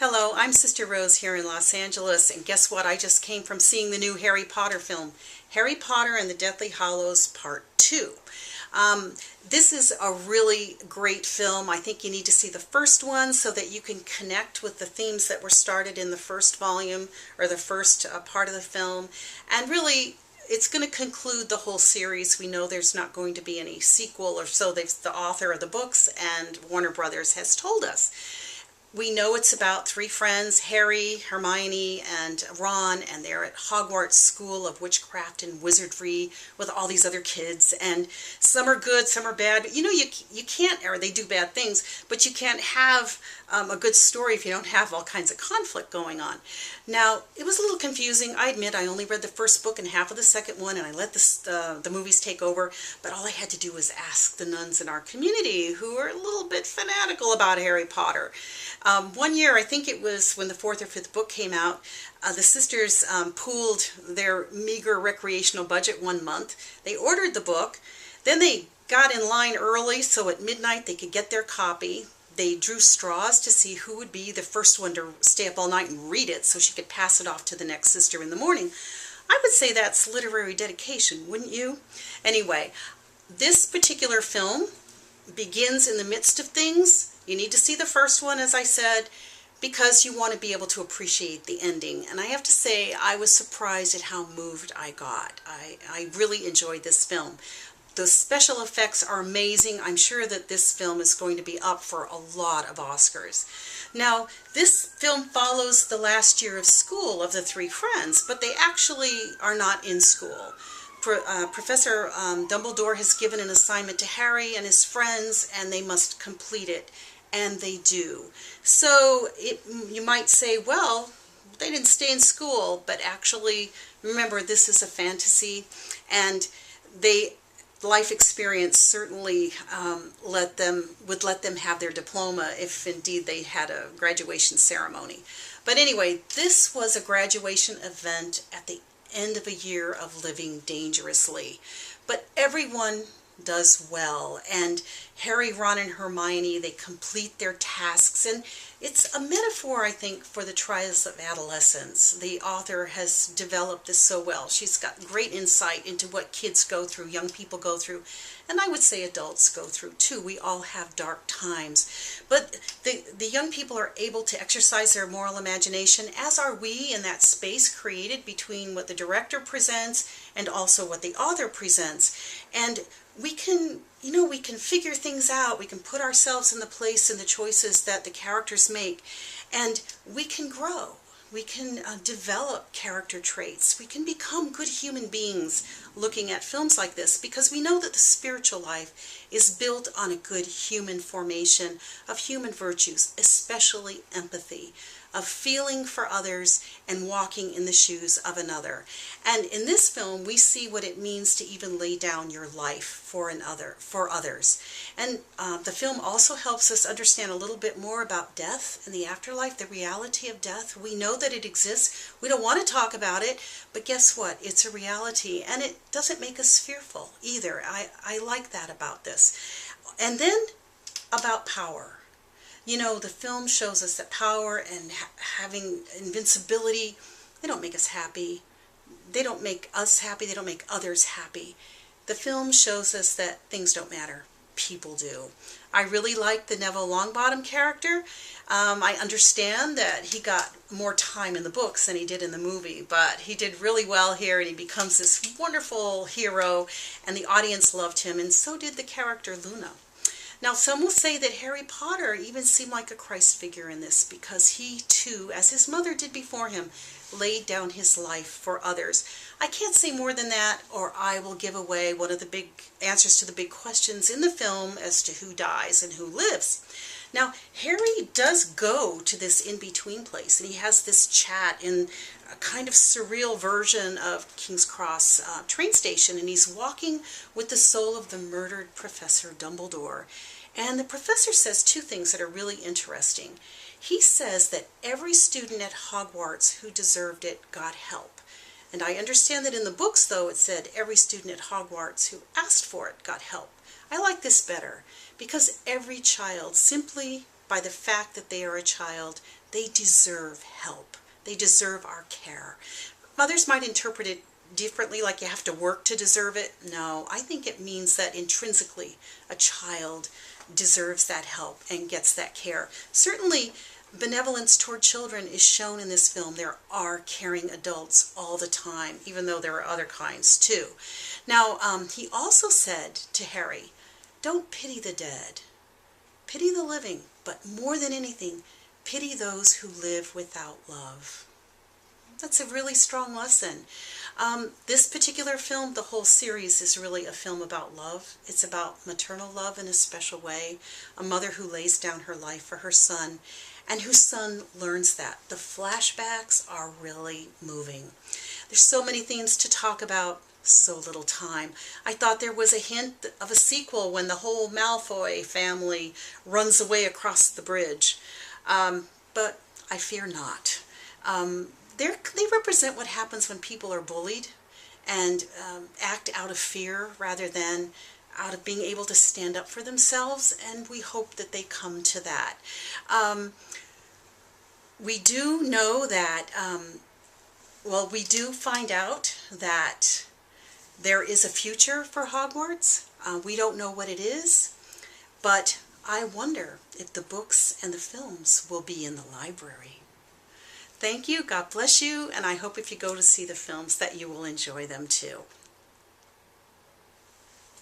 Hello, I'm Sister Rose here in Los Angeles, and guess what? I just came from seeing the new Harry Potter film, Harry Potter and the Deathly Hallows Part 2. This is a really great film. I think you need to see the first one so that you can connect with the themes that were started in the first volume or the first part of the film. And really, it's going to conclude the whole series. We know there's not going to be any sequel, or so the author of the books and Warner Brothers has told us. We know it's about three friends, Harry, Hermione, and Ron, and they're at Hogwarts School of Witchcraft and Wizardry with all these other kids, and some are good, some are bad. You know, you can't, or they do bad things, but you can't have a good story if you don't have all kinds of conflict going on. Now, it was a little confusing. I admit I only read the first book and half of the second one, and I let the movies take over, but all I had to do was ask the nuns in our community, who are a little bit fanatical about Harry Potter. One year, I think it was when the fourth or fifth book came out, the sisters pooled their meager recreational budget one month. They ordered the book, then they got in line early so at midnight they could get their copy. They drew straws to see who would be the first one to stay up all night and read it so she could pass it off to the next sister in the morning. I would say that's literary dedication, wouldn't you? Anyway, this particular film begins in the midst of things. You need to see the first one, as I said, because you want to be able to appreciate the ending. And I have to say, I was surprised at how moved I got. I really enjoyed this film. The special effects are amazing. I'm sure that this film is going to be up for a lot of Oscars. Now, this film follows the last year of school of the three friends, but they actually are not in school. Professor Dumbledore has given an assignment to Harry and his friends, and they must complete it. And they do. So you might say, well, they didn't stay in school, but actually, remember, this is a fantasy, and life experience certainly would let them have their diploma if indeed they had a graduation ceremony. But anyway, this was a graduation event at the end of a year of living dangerously. But everyone does well, and Harry, Ron, and Hermione, they complete their tasks, and it's a metaphor, I think, for the trials of adolescence. The author has developed this so well. She's got great insight into what kids go through, young people go through, and I would say adults go through too. We all have dark times, but the young people are able to exercise their moral imagination, as are we, in that space created between what the director presents and also what the author presents. And we can, we can figure things out. We can put ourselves in the place and the choices that the characters make, and we can grow. We can develop character traits. We can become good human beings looking at films like this, because we know that the spiritual life is built on a good human formation of human virtues, especially empathy, of feeling for others and walking in the shoes of another. And in this film, we see what it means to even lay down your life for others. And the film also helps us understand a little bit more about death and the afterlife, the reality of death. We know that it exists. We don't want to talk about it, but guess what? It's a reality, and it doesn't make us fearful either. I like that about this. And then about power. The film shows us that power and having invincibility, they don't make us happy. They don't make us happy. They don't make others happy. The film shows us that things don't matter. People do. I really like the Neville Longbottom character. I understand that he got more time in the books than he did in the movie, but he did really well here, and he becomes this wonderful hero, and the audience loved him, and so did the character Luna. Now, some will say that Harry Potter even seemed like a Christ figure in this, because he too, as his mother did before him, laid down his life for others. I can't say more than that, or I will give away one of the big answers to the big questions in the film as to who dies and who lives. Now, Harry does go to this in-between place, and he has this chat in a kind of surreal version of King's Cross train station, and he's walking with the soul of the murdered Professor Dumbledore. And the professor says two things that are really interesting. He says that every student at Hogwarts who deserved it got help. And I understand that in the books, though, it said every student at Hogwarts who asked for it got help. I like this better, because every child simply by the fact that they are a child, they deserve help. They deserve our care. Mothers might interpret it differently, like you have to work to deserve it. No, I think it means that intrinsically a child deserves that help and gets that care. Certainly, benevolence toward children is shown in this film. There are caring adults all the time, even though there are other kinds too. Now, he also said to Harry, don't pity the dead. Pity the living, but more than anything, pity those who live without love. That's a really strong lesson. This particular film, the whole series, is really a film about love. It's about maternal love in a special way. A mother who lays down her life for her son, and whose son learns that. The flashbacks are really moving. There's so many things to talk about, so little time. I thought there was a hint of a sequel when the whole Malfoy family runs away across the bridge. But I fear not. They represent what happens when people are bullied and act out of fear rather than out of being able to stand up for themselves, and we hope that they come to that. We do know that, we do find out that there is a future for Hogwarts. We don't know what it is, but I wonder if the books and the films will be in the library. Thank you, God bless you, and I hope if you go to see the films that you will enjoy them too.